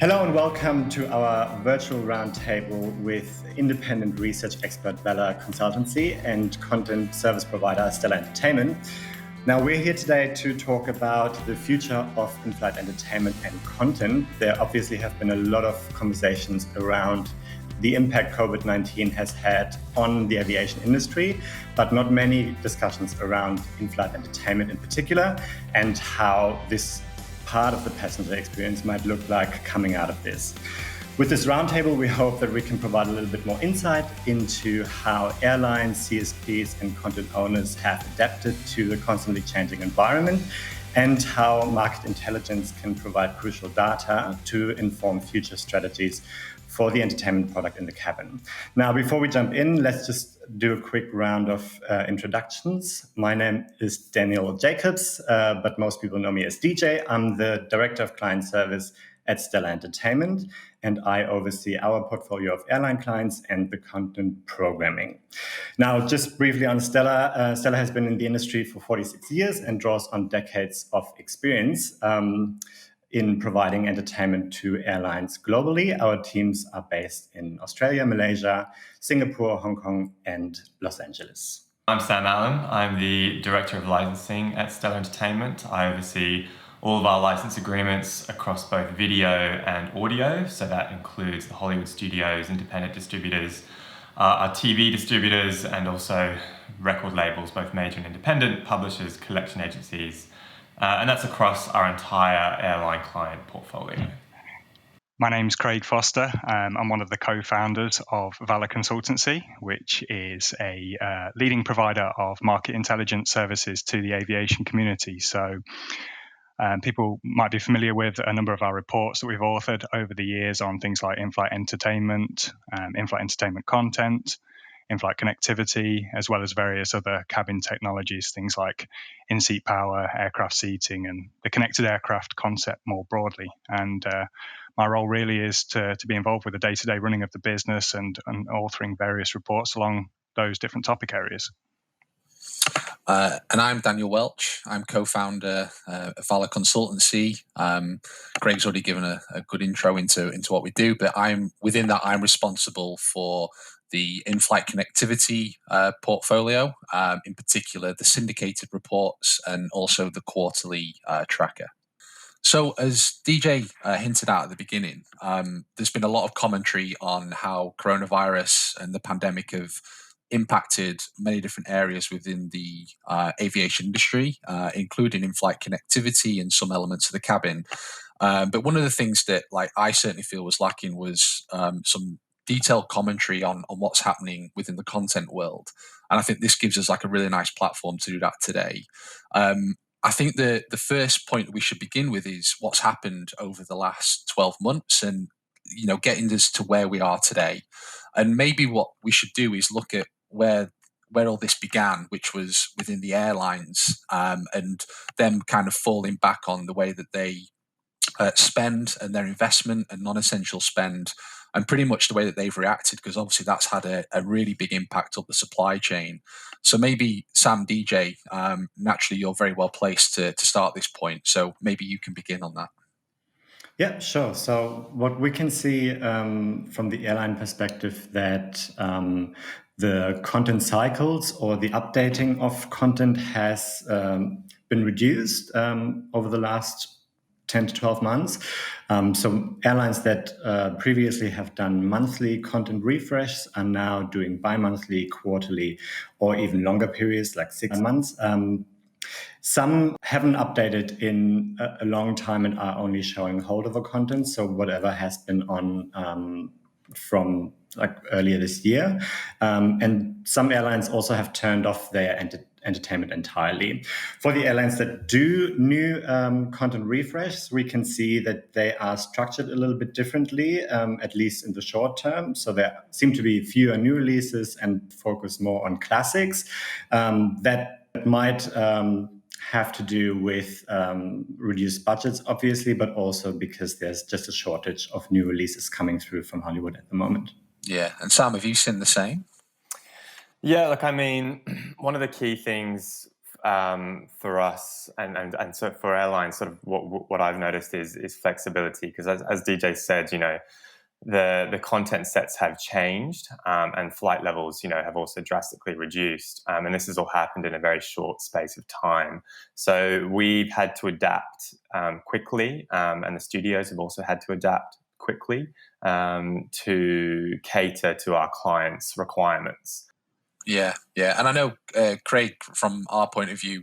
Hello and welcome to our virtual roundtable with independent research expert Valour Consultancy and content service provider Stellar Entertainment. Now we're here today to talk about the future of in-flight entertainment and content. There obviously have been a lot of conversations around the impact COVID-19 has had on the aviation industry, but not many discussions around in-flight entertainment in particular and how this part of the passenger experience might look like coming out of this. With this roundtable, we hope that we can provide a little bit more insight into how airlines, CSPs, and content owners have adapted to the constantly changing environment and how market intelligence can provide crucial data to inform future strategies for the entertainment product in the cabin. Now, before we jump in, let's just do a quick round of introductions. My name is Daniel Jacobs, but most people know me as DJ. I'm the Director of Client Service at Stellar Entertainment, and I oversee our portfolio of airline clients and the content programming. Now, just briefly on Stellar, Stellar has been in the industry for 46 years and draws on decades of experience in providing entertainment to airlines globally. Our teams are based in Australia, Malaysia, Singapore, Hong Kong, and Los Angeles. I'm Sam Allen. I'm the Director of Licensing at Stellar Entertainment. I oversee all of our license agreements across both video and audio. So that includes the Hollywood studios, independent distributors, our TV distributors, and also record labels, both major and independent, publishers, collection agencies. And that's across our entire airline client portfolio. My name's Craig Foster. I'm one of the co-founders of Valour Consultancy, which is a leading provider of market intelligence services to the aviation community. So people might be familiar with a number of our reports that we've authored over the years on things like in-flight entertainment content, in-flight connectivity, as well as various other cabin technologies, things like in-seat power, aircraft seating, and the connected aircraft concept more broadly. And my role really is to be involved with the day-to-day running of the business and authoring various reports along those different topic areas. And I'm Daniel Welch. I'm co-founder of Valour Consultancy. Greg's already given a good intro into what we do, but I'm responsible for the in-flight connectivity portfolio, in particular the syndicated reports and also the quarterly tracker. So as DJ hinted out at the beginning, there's been a lot of commentary on how coronavirus and the pandemic have impacted many different areas within the aviation industry, including in-flight connectivity and some elements of the cabin. But one of the things that I certainly feel was lacking was some detailed commentary on what's happening within the content world. And I think this gives us a really nice platform to do that today. I think the first point we should begin with is what's happened over the last 12 months and, getting us to where we are today. And maybe what we should do is look at where all this began, which was within the airlines, and them kind of falling back on the way that they spend and their investment and non-essential spend, and pretty much the way that they've reacted, because obviously that's had a really big impact on the supply chain. So maybe Sam, DJ, naturally you're very well placed to start this point. So maybe you can begin on that. Yeah, sure. So what we can see from the airline perspective that the content cycles or the updating of content has been reduced over the last 10 to 12 months. So airlines that previously have done monthly content refresh are now doing bi-monthly, quarterly, or even longer periods like 6 months. Some haven't updated in a long time and are only showing holdover content. So whatever has been on from earlier this year. And some airlines also have turned off their entertainment entirely. For the airlines that do new content refresh, we can see that they are structured a little bit differently, at least in the short term. So there seem to be fewer new releases and focus more on classics. That might have to do with reduced budgets, obviously, but also because there's just a shortage of new releases coming through from Hollywood at the moment. Yeah, and Sam, have you seen the same? Yeah, one of the key things for us and so for airlines, sort of what I've noticed is flexibility, because as DJ said, the content sets have changed, and flight levels, have also drastically reduced. And this has all happened in a very short space of time. So we've had to adapt quickly, and the studios have also had to adapt quickly to cater to our clients' requirements. Yeah. And I know, Craig, from our point of view,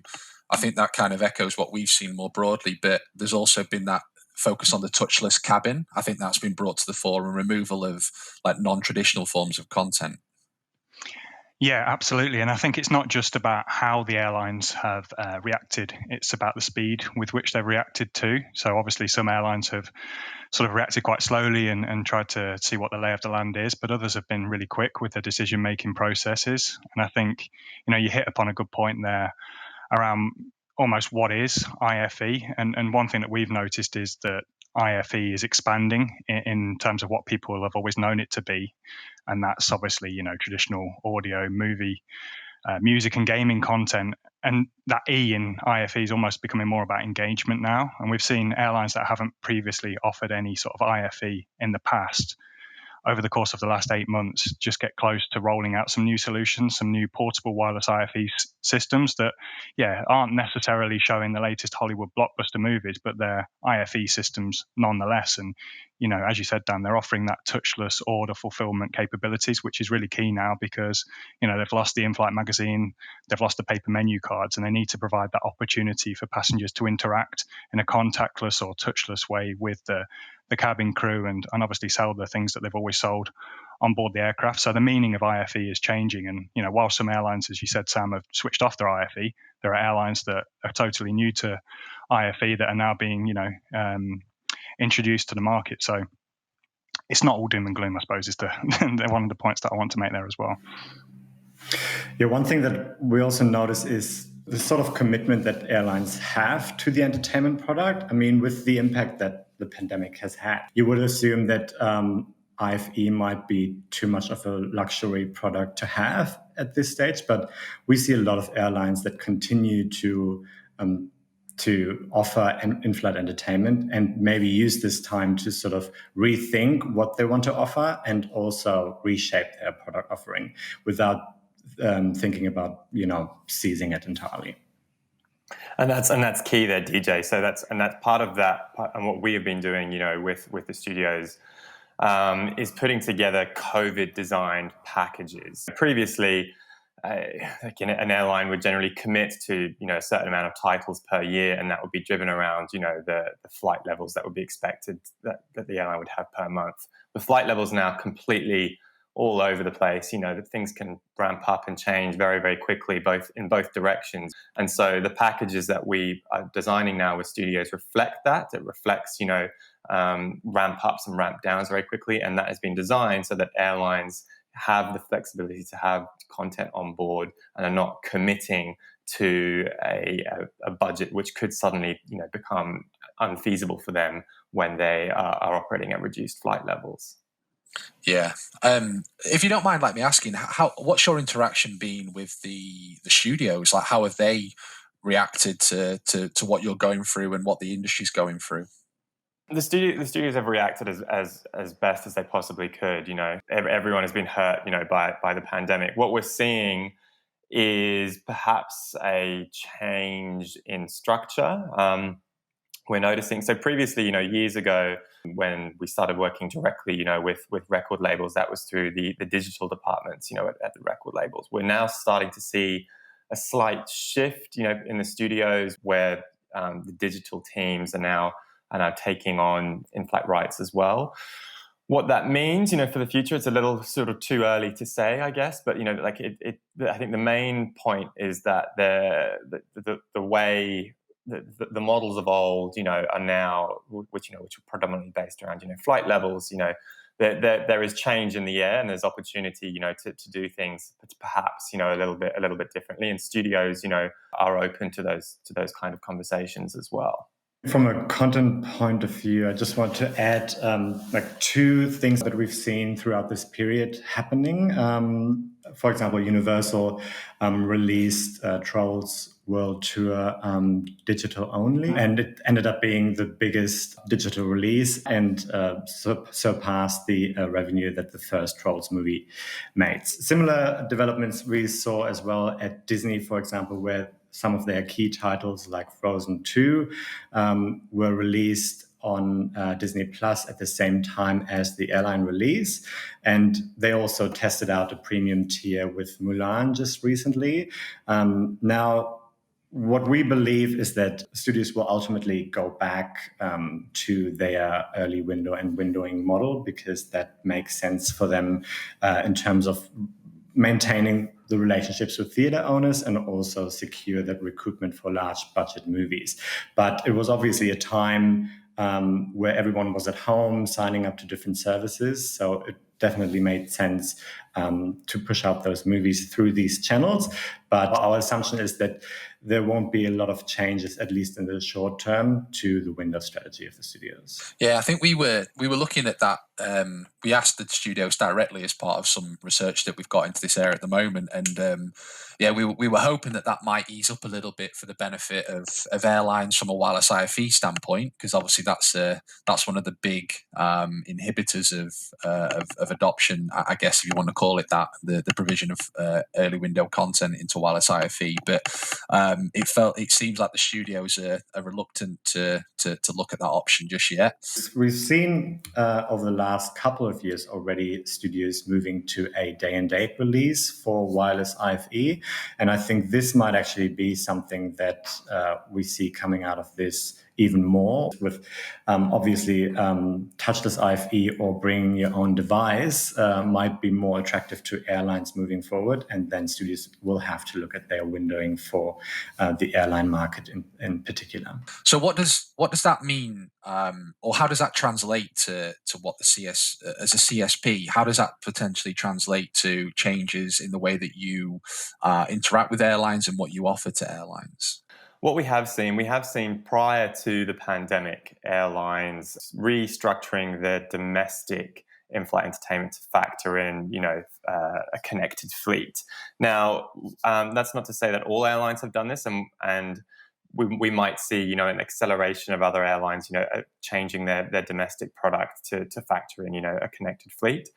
I think that kind of echoes what we've seen more broadly, but there's also been that focus on the touchless cabin. I think that's been brought to the fore, and removal of like non-traditional forms of content. Yeah, absolutely. And I think it's not just about how the airlines have reacted, it's about the speed with which they've reacted too. So obviously some airlines have sort of reacted quite slowly and tried to see what the lay of the land is, but others have been really quick with their decision-making processes. And I think, you hit upon a good point there around almost what is IFE. And one thing that we've noticed is that IFE is expanding in terms of what people have always known it to be. And that's obviously, traditional audio, movie, music and gaming content. And that E in IFE is almost becoming more about engagement now. And we've seen airlines that haven't previously offered any sort of IFE in the past, over the course of the last 8 months, just get close to rolling out some new solutions, some new portable wireless IFE systems that, aren't necessarily showing the latest Hollywood blockbuster movies, but they're IFE systems nonetheless. And, as you said, Dan, they're offering that touchless order fulfillment capabilities, which is really key now because, they've lost the Inflight magazine, they've lost the paper menu cards, and they need to provide that opportunity for passengers to interact in a contactless or touchless way with the cabin crew and obviously sell the things that they've always sold on board the aircraft. So the meaning of IFE is changing. And, while some airlines, as you said, Sam, have switched off their IFE, there are airlines that are totally new to IFE that are now being, introduced to the market. So it's not all doom and gloom, I suppose, is one of the points that I want to make there as well. Yeah, one thing that we also notice is the sort of commitment that airlines have to the entertainment product. I mean, with the impact that the pandemic has had, you would assume that IFE might be too much of a luxury product to have at this stage, but we see a lot of airlines that continue to offer in-flight entertainment and maybe use this time to sort of rethink what they want to offer and also reshape their product offering without thinking about seizing it entirely. And that's key there, DJ. So that's part of that, and what we have been doing, with the studios, is putting together COVID designed packages. Previously, an airline would generally commit to a certain amount of titles per year, and that would be driven around the flight levels that would be expected that the airline would have per month. The flight levels now completely all over the place. That things can ramp up and change very, very quickly, in both directions. And so the packages that we are designing now with studios reflect that. It reflects, ramp ups and ramp downs very quickly. And that has been designed so that airlines have the flexibility to have content on board and are not committing to a budget which could suddenly, become unfeasible for them when they are operating at reduced flight levels. Yeah. If you don't mind, me asking, what's your interaction been with the studios? Like, how have they reacted to what you're going through and what the industry's going through? The studios have reacted as best as they possibly could. Everyone has been hurt, by the pandemic. What we're seeing is perhaps a change in structure. We're noticing. So previously, years ago, when we started working directly, with record labels, that was through the digital departments, at the record labels. We're now starting to see a slight shift, in the studios where the digital teams are now taking on in-flight rights as well. What that means, for the future, it's a little sort of too early to say, I guess. But I think the main point is that the way the models of old, are now, which are predominantly based around, flight levels. There is change in the air, and there's opportunity, to do things perhaps, a little bit differently. And studios, are open to those kind of conversations as well. From a content point of view, I just want to add two things that we've seen throughout this period happening. For example, Universal released Trolls world tour digital only, and it ended up being the biggest digital release and surpassed the revenue that the first Trolls movie made. Similar developments we saw as well at Disney, for example, where some of their key titles like Frozen 2 were released on Disney Plus at the same time as the airline release. And they also tested out a premium tier with Mulan just recently. Now, what we believe is that studios will ultimately go back to their early window and windowing model, because that makes sense for them in terms of maintaining the relationships with theater owners and also secure that recruitment for large budget movies. But it was obviously a time where everyone was at home signing up to different services. So it definitely made sense to push out those movies through these channels. But our assumption is that there won't be a lot of changes, at least in the short term, to the window strategy of the studios. Yeah, I think we were looking at that. We asked the studios directly as part of some research that we've got into this area at the moment, and we were hoping that might ease up a little bit for the benefit of airlines from a wireless IFE standpoint, because obviously that's one of the big inhibitors of adoption, I guess, if you want to call it that, the provision of early window content into wireless IFE. But it seems like the studios are reluctant to look at that option just yet. We've seen over the last couple of years already studios moving to a day and date release for wireless IFE. And I think this might actually be something that we see coming out of this even more, with obviously touchless IFE or bringing your own device might be more attractive to airlines moving forward, and then studios will have to look at their windowing for the airline market in particular. So what does that mean, or how does that translate to what the CS as a CSP? How does that potentially translate to changes in the way that you interact with airlines and what you offer to airlines? What we have seen prior to the pandemic, airlines restructuring their domestic in-flight entertainment to factor in, a connected fleet. Now, that's not to say that all airlines have done this, and we might see, an acceleration of other airlines, changing their domestic product to factor in, a connected fleet.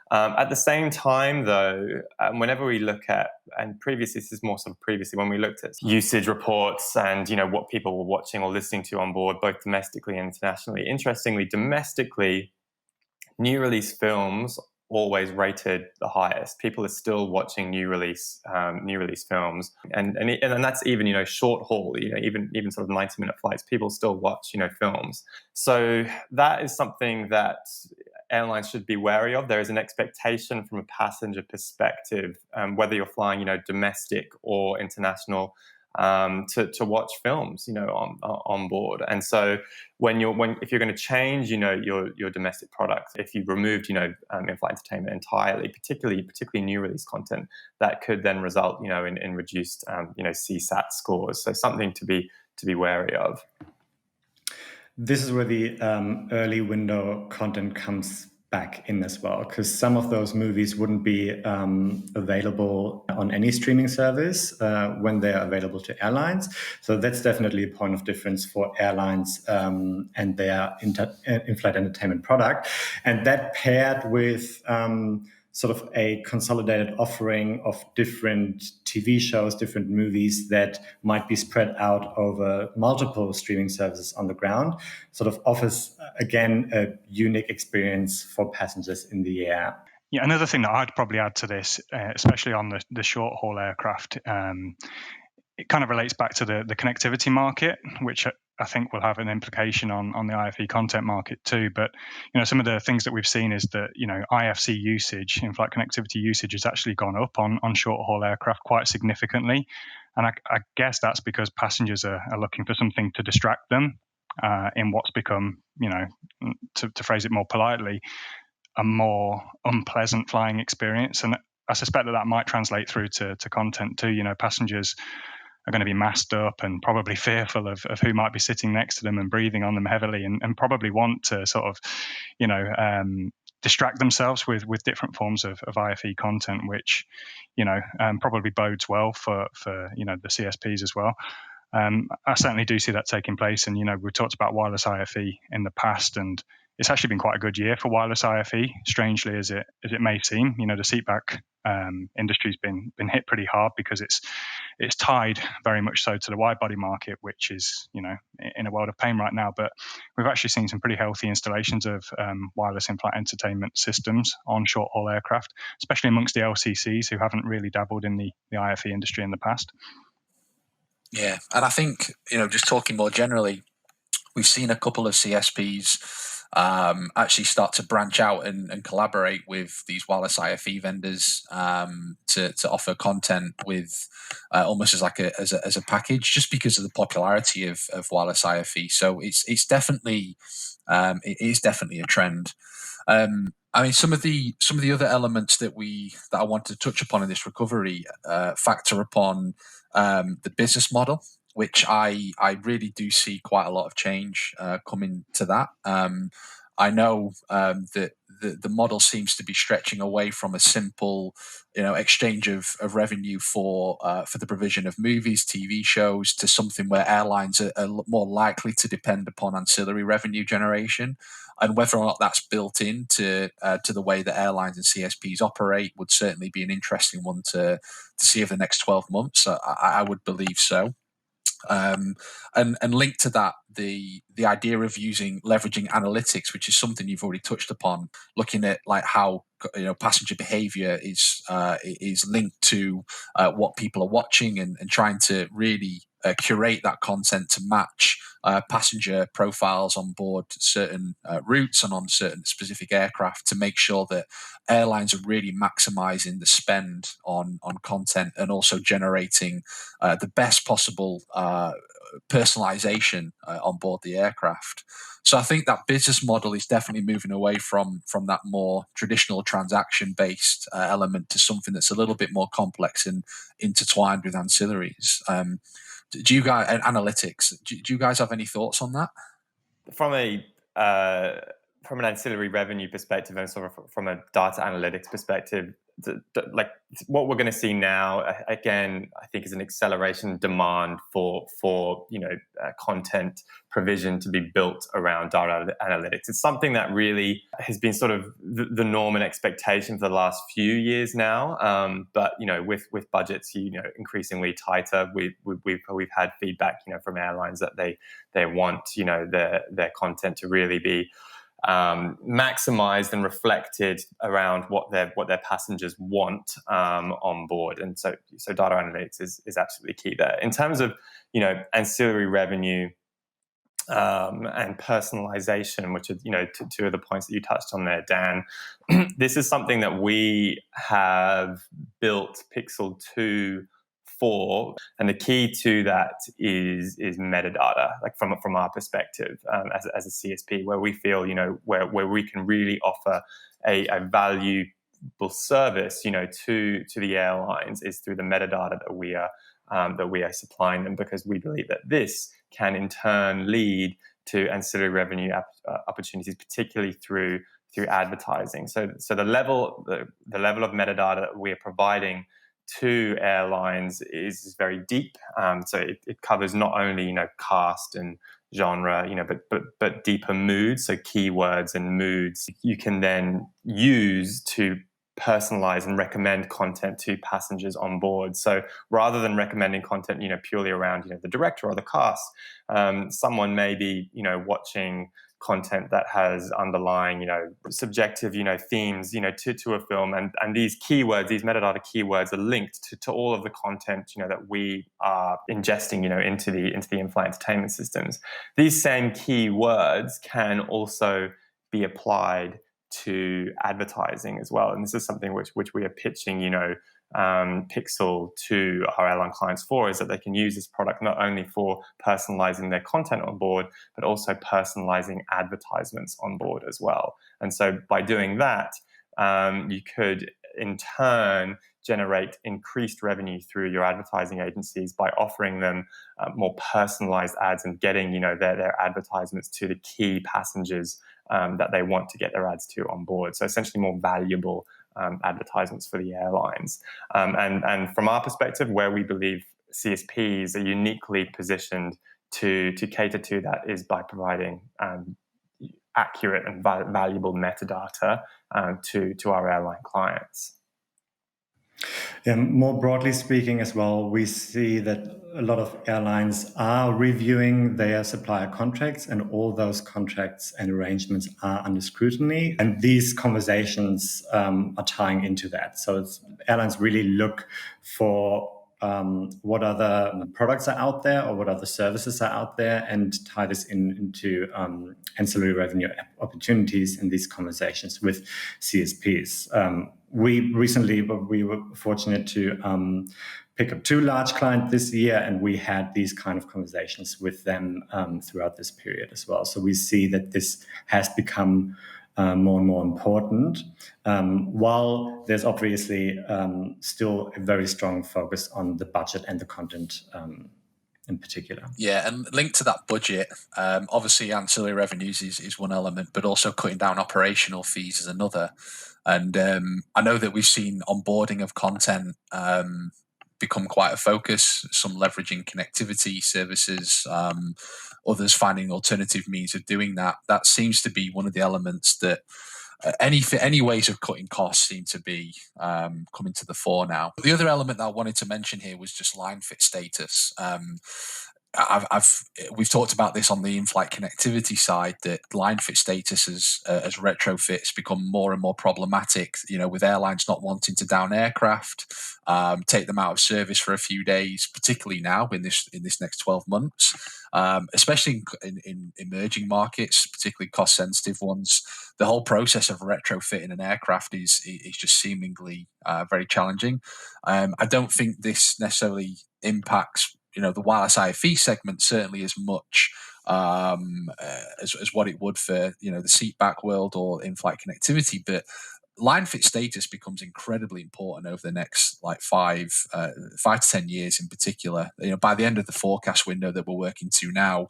At the same time, though, whenever we look at, and previously, this is more sort of previously, when we looked at usage reports and, what people were watching or listening to on board, both domestically and internationally. Interestingly, domestically, new release films always rated the highest. People are still watching new release films, and that's even short haul, even sort of 90-minute flights. People still watch films. So that is something that airlines should be wary of. There is an expectation from a passenger perspective, whether you're flying domestic or international, to watch films on board. And so if you're going to change your domestic product, if you removed in-flight entertainment entirely, particularly new release content, that could then result in reduced CSAT scores. So something to be wary of. This is where the early window content comes back in as well, because some of those movies wouldn't be available on any streaming service when they're available to airlines. So that's definitely a point of difference for airlines and their in-flight entertainment product. And that paired with sort of a consolidated offering of different TV shows, different movies that might be spread out over multiple streaming services on the ground, sort of offers, again, a unique experience for passengers in the air. Yeah, another thing that I'd probably add to this, especially on the short-haul aircraft, it kind of relates back to the connectivity market, which I think will have an implication on the IFE content market too. But some of the things that we've seen is that IFC usage, in-flight connectivity usage, has actually gone up on short-haul aircraft quite significantly, and I guess that's because passengers are looking for something to distract them in what's become, to phrase it more politely, a more unpleasant flying experience. And I suspect that might translate through to content too. Passengers are going to be masked up and probably fearful of who might be sitting next to them and breathing on them heavily, and probably want to sort of, distract themselves with different forms of IFE content, which probably bodes well for the CSPs as well. I certainly do see that taking place, and we've talked about wireless IFE in the past, and it's actually been quite a good year for wireless IFE. Strangely as it may seem, the seatback industry's been hit pretty hard because it's tied very much so to the wide body market, which is in a world of pain right now. But we've actually seen some pretty healthy installations of wireless in-flight entertainment systems on short haul aircraft, especially amongst the LCCs who haven't really dabbled in the IFE industry in the past. Yeah, and I think just talking more generally, we've seen a couple of CSPs actually start to branch out and collaborate with these wireless IFE vendors to offer content with almost as like as a package, just because of the popularity of wireless IFE. So it's definitely it is definitely a trend. I mean, some of the other elements that I want to touch upon in this recovery factor upon the business model, which I really do see quite a lot of change coming to that. I know that the model seems to be stretching away from a simple, exchange of revenue for the provision of movies, TV shows, to something where airlines are more likely to depend upon ancillary revenue generation. And whether or not that's built into to the way that airlines and CSPs operate would certainly be an interesting one to see over the next 12 months. I would believe so. And linked to that, the idea of leveraging analytics, which is something you've already touched upon, looking at like how passenger behavior is linked to what people are watching, and trying to really curate that content to match passenger profiles on board certain routes and on certain specific aircraft, to make sure that airlines are really maximizing the spend on content, and also generating the best possible personalization on board the aircraft. So I think that business model is definitely moving away from that more traditional transaction-based element to something that's a little bit more complex and intertwined with ancillaries. Do you guys, and analytics, do you guys have any thoughts on that? From an ancillary revenue perspective and sort of from a data analytics perspective, like what we're going to see now, again, I think is an acceleration demand for content provision to be built around data analytics. It's something that really has been sort of the norm and expectation for the last few years now. But with budgets increasingly tighter, we've had feedback from airlines that they want their content to really be maximized and reflected around what their passengers want on board, and so data analytics is absolutely key there. In terms of ancillary revenue and personalization, which are two of the points that you touched on there, Dan. This is something that we have built Pixel 2 for, and the key to that is metadata, like from our perspective as a CSP, where we feel where we can really offer a valuable service to the airlines is through the metadata that we are supplying them, because we believe that this can in turn lead to ancillary revenue opportunities, particularly through advertising. So the level of metadata that we are providing to airlines is very deep. So it covers not only cast and genre, but deeper moods. So keywords and moods you can then use to personalize and recommend content to passengers on board. So rather than recommending content, purely around the director or the cast, someone may be watching content that has underlying subjective themes to a film, and these keywords, these metadata keywords, are linked to all of the content that we are ingesting into the in-flight entertainment systems. These same keywords can also be applied to advertising as well, and this is something which we are pitching Pixel to our airline clients for, is that they can use this product not only for personalizing their content on board, but also personalizing advertisements on board as well. And so by doing that, you could in turn generate increased revenue through your advertising agencies by offering them more personalized ads and getting their advertisements to the key passengers that they want to get their ads to on board. So essentially more valuable advertisements for the airlines. And from our perspective, where we believe CSPs are uniquely positioned to cater to that is by providing accurate and valuable metadata to our airline clients. Yeah, more broadly speaking as well, we see that a lot of airlines are reviewing their supplier contracts, and all those contracts and arrangements are under scrutiny. And these conversations are tying into that. So airlines really look for what other products are out there or what other services are out there, and tie this into ancillary revenue opportunities in these conversations with CSPs. We were fortunate to pick up 2 large clients this year, and we had these kind of conversations with them throughout this period as well. So we see that this has become more and more important, while there's obviously still a very strong focus on the budget and the content in particular. Yeah, and linked to that budget, obviously ancillary revenues is one element, but also cutting down operational fees is another. And I know that we've seen onboarding of content become quite a focus, some leveraging connectivity services, others finding alternative means of doing that. That seems to be one of the elements that any ways of cutting costs seem to be coming to the fore now. The other element that I wanted to mention here was just Linefit status. We've talked about this on the in-flight connectivity side, that Linefit status as retrofits become more and more problematic. With airlines not wanting to down aircraft, take them out of service for a few days, particularly now in this next 12 months, especially in emerging markets, particularly cost-sensitive ones. The whole process of retrofitting an aircraft is just seemingly very challenging. I don't think this necessarily impacts the wireless IFE segment certainly as much as what it would for the seatback world or in-flight connectivity, but Linefit status becomes incredibly important over the next 5 to 10 years in particular. By the end of the forecast window that we're working to now,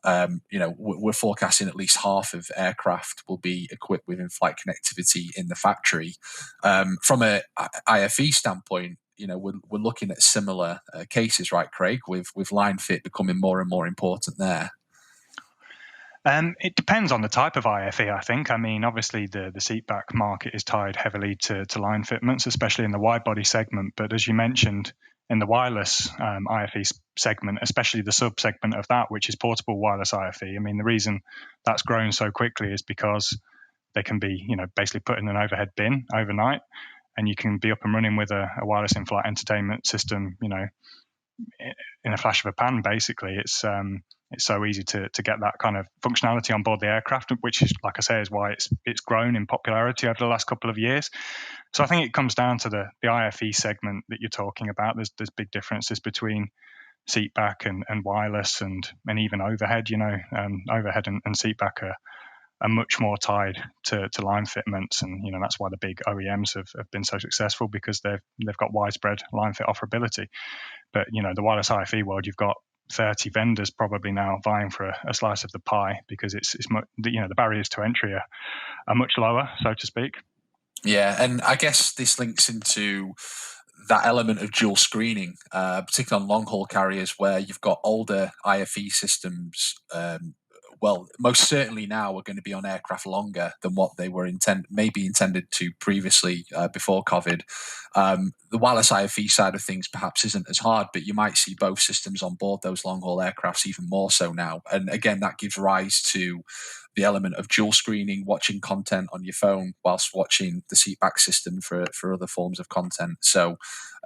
we're forecasting at least half of aircraft will be equipped with in-flight connectivity in the factory. From a IFE standpoint, we're looking at similar cases, right, Craig, with Linefit becoming more and more important there. It depends on the type of IFE, I think. I mean, obviously the seatback market is tied heavily to line fitments, especially in the wide body segment. But as you mentioned, in the wireless IFE segment, especially the sub-segment of that, which is portable wireless IFE, I mean, the reason that's grown so quickly is because they can be, basically put in an overhead bin overnight, and you can be up and running with a wireless in-flight entertainment system, in a flash of a pan. Basically, it's so easy to get that kind of functionality on board the aircraft, which is, like I say, is why it's grown in popularity over the last couple of years. So I think it comes down to the IFE segment that you're talking about. There's big differences between seatback and wireless and even overhead. Overhead and seatback are much more tied to line fitments, and that's why the big OEMs have been so successful, because they've got widespread line fit offerability. But the wireless IFE world, you've got 30 vendors probably now vying for a slice of the pie, because it's the barriers to entry are much lower, so to speak. Yeah, and I guess this links into that element of dual screening, particularly on long haul carriers where you've got older IFE systems. Most certainly now are going to be on aircraft longer than what they were intended to previously before COVID. The wireless IFE side of things perhaps isn't as hard, but you might see both systems on board those long-haul aircrafts even more so now. And again, that gives rise to the element of dual screening, watching content on your phone whilst watching the seatback system for other forms of content. So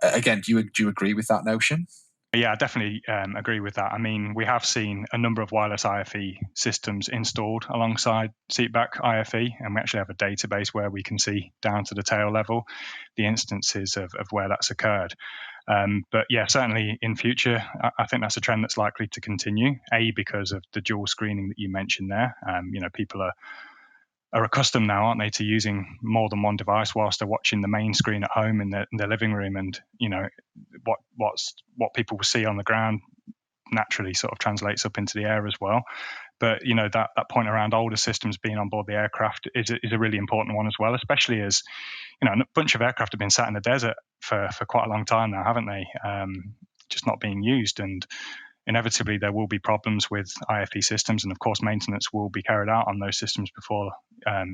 again, do you agree with that notion? Yeah, I definitely agree with that. I mean, we have seen a number of wireless IFE systems installed alongside seatback IFE, and we actually have a database where we can see down to the tail level the instances of where that's occurred. But yeah, certainly in future, I think that's a trend that's likely to continue, because of the dual screening that you mentioned there. People are accustomed now, aren't they, to using more than one device whilst they're watching the main screen at home in their living room, and what people will see on the ground naturally sort of translates up into the air as well. But that point around older systems being on board the aircraft is a really important one as well, especially as a bunch of aircraft have been sat in the desert for quite a long time now, haven't they? Just not being used, and inevitably there will be problems with IFE systems, and of course maintenance will be carried out on those systems before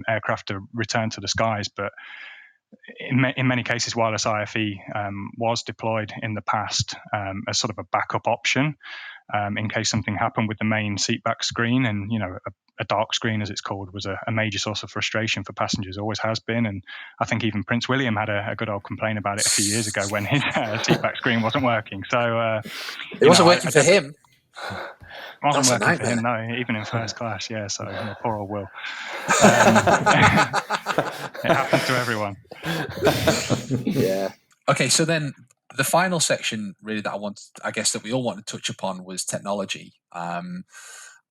aircraft are returned to the skies. But in many cases, wireless IFE was deployed in the past as sort of a backup option in case something happened with the main seatback screen. And a dark screen, as it's called, was a major source of frustration for passengers, always has been. And I think even Prince William had a good old complaint about it a few years ago when his seatback screen wasn't working. So it wasn't working for him. Wasn't working for him, no, even in first class. Yeah, so poor old Will. It happens to everyone. Yeah. Okay, so then the final section really that that we all want to touch upon was technology.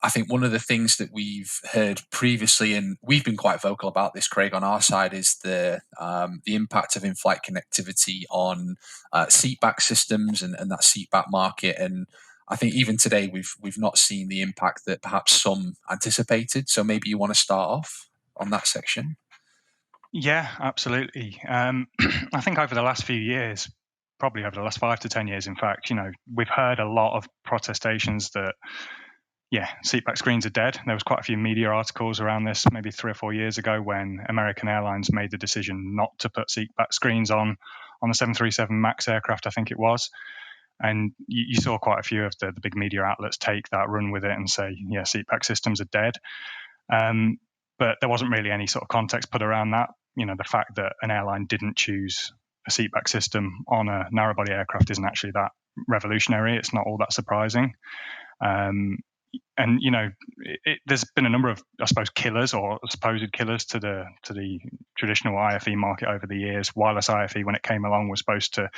I think one of the things that we've heard previously, and we've been quite vocal about this, Craig, on our side, is the impact of in-flight connectivity on seatback systems and that seatback market. And I think even today we've not seen the impact that perhaps some anticipated. So maybe you want to start off on that section. Yeah, absolutely. I think over the last few years, probably over the last 5 to 10 years, in fact, we've heard a lot of protestations that, seatback screens are dead. There was quite a few media articles around this maybe 3 or 4 years ago when American Airlines made the decision not to put seatback screens on the 737 MAX aircraft, I think it was. And you saw quite a few of the big media outlets take that, run with it and say, seatback systems are dead. But there wasn't really any sort of context put around that. The fact that an airline didn't choose a seatback system on a narrow-body aircraft isn't actually that revolutionary. It's not all that surprising. And there's been a number of, I suppose, killers or supposed killers to the traditional IFE market over the years. Wireless IFE, when it came along, was supposed to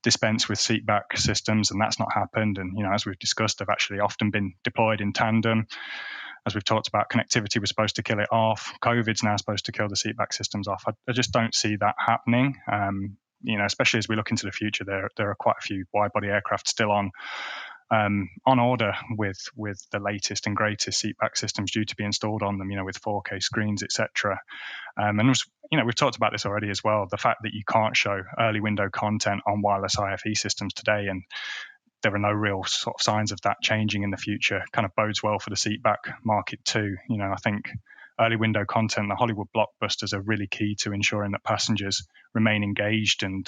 dispense with seatback systems, and that's not happened. And as we've discussed, they've actually often been deployed in tandem. As we've talked about, connectivity was supposed to kill it off. COVID's now supposed to kill the seatback systems off. I just don't see that happening. Especially as we look into the future, there are quite a few wide-body aircraft still on order with the latest and greatest seatback systems due to be installed on them, with 4K screens, etc. And we've talked about this already as well. The fact that you can't show early window content on wireless IFE systems today, and there are no real sort of signs of that changing in the future, kind of bodes well for the seatback market too. I think early window content, the Hollywood blockbusters, are really key to ensuring that passengers remain engaged and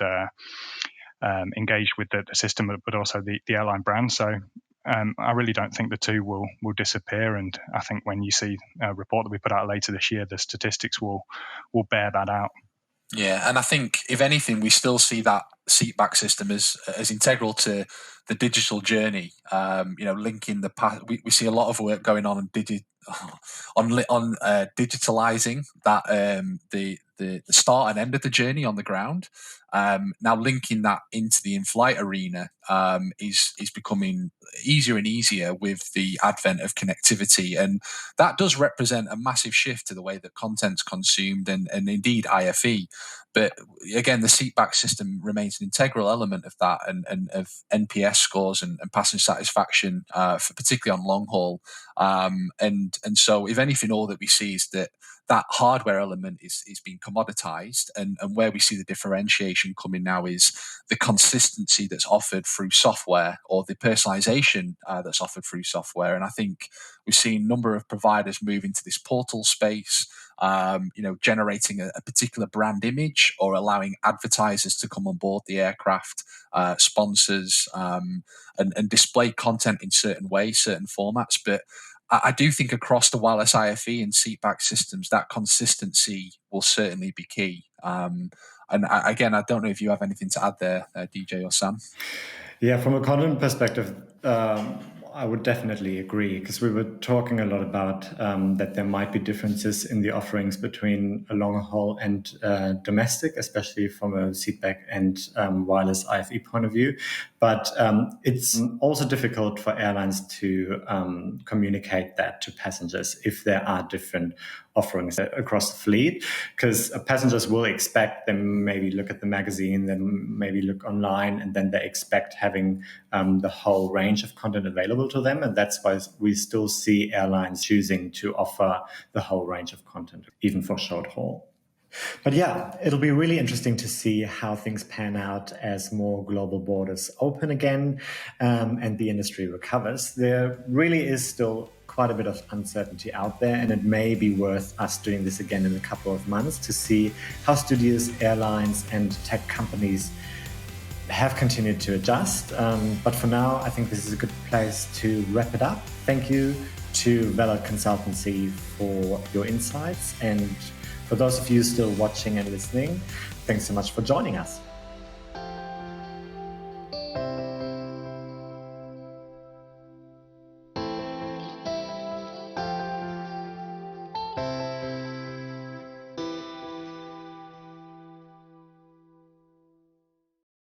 engaged with the system, but also the airline brand. So I really don't think the two will disappear. And I think when you see a report that we put out later this year, the statistics will bear that out. Yeah, and I think if anything, we still see that seatback system as integral to the digital journey. Linking the past. We see a lot of work going on digitalizing that the start and end of the journey on the ground. Now linking that into the in-flight arena is becoming easier and easier with the advent of connectivity, and that does represent a massive shift to the way that content's consumed and indeed IFE. But again, the seatback system remains an integral element of that and of NPS scores and passenger satisfaction, for particularly on long haul. And so, if anything, all that we see is that hardware element is being commoditized, and where we see the differentiation coming now is the consistency that's offered through software, or the personalization that's offered through software. And I think we've seen a number of providers move into this portal space, generating a particular brand image or allowing advertisers to come on board the aircraft, sponsors, and display content in certain ways, certain formats. But I do think across the wireless IFE and seatback systems, that consistency will certainly be key. And I don't know if you have anything to add there, DJ or Sam. Yeah, from a content perspective, I would definitely agree, because we were talking a lot about that there might be differences in the offerings between a long haul and domestic, especially from a seatback and wireless IFE point of view. But it's also difficult for airlines to communicate that to passengers if there are different offerings across the fleet, because passengers will expect them maybe look at the magazine, then maybe look online, and then they expect having the whole range of content available to them. And that's why we still see airlines choosing to offer the whole range of content, even for short haul. But yeah, it'll be really interesting to see how things pan out as more global borders open again and the industry recovers. There really is still quite a bit of uncertainty out there, and it may be worth us doing this again in a couple of months to see how studios, airlines, and tech companies have continued to adjust. But for now, I think this is a good place to wrap it up. Thank you to Valour Consultancy for your insights, and for those of you still watching and listening, thanks so much for joining us.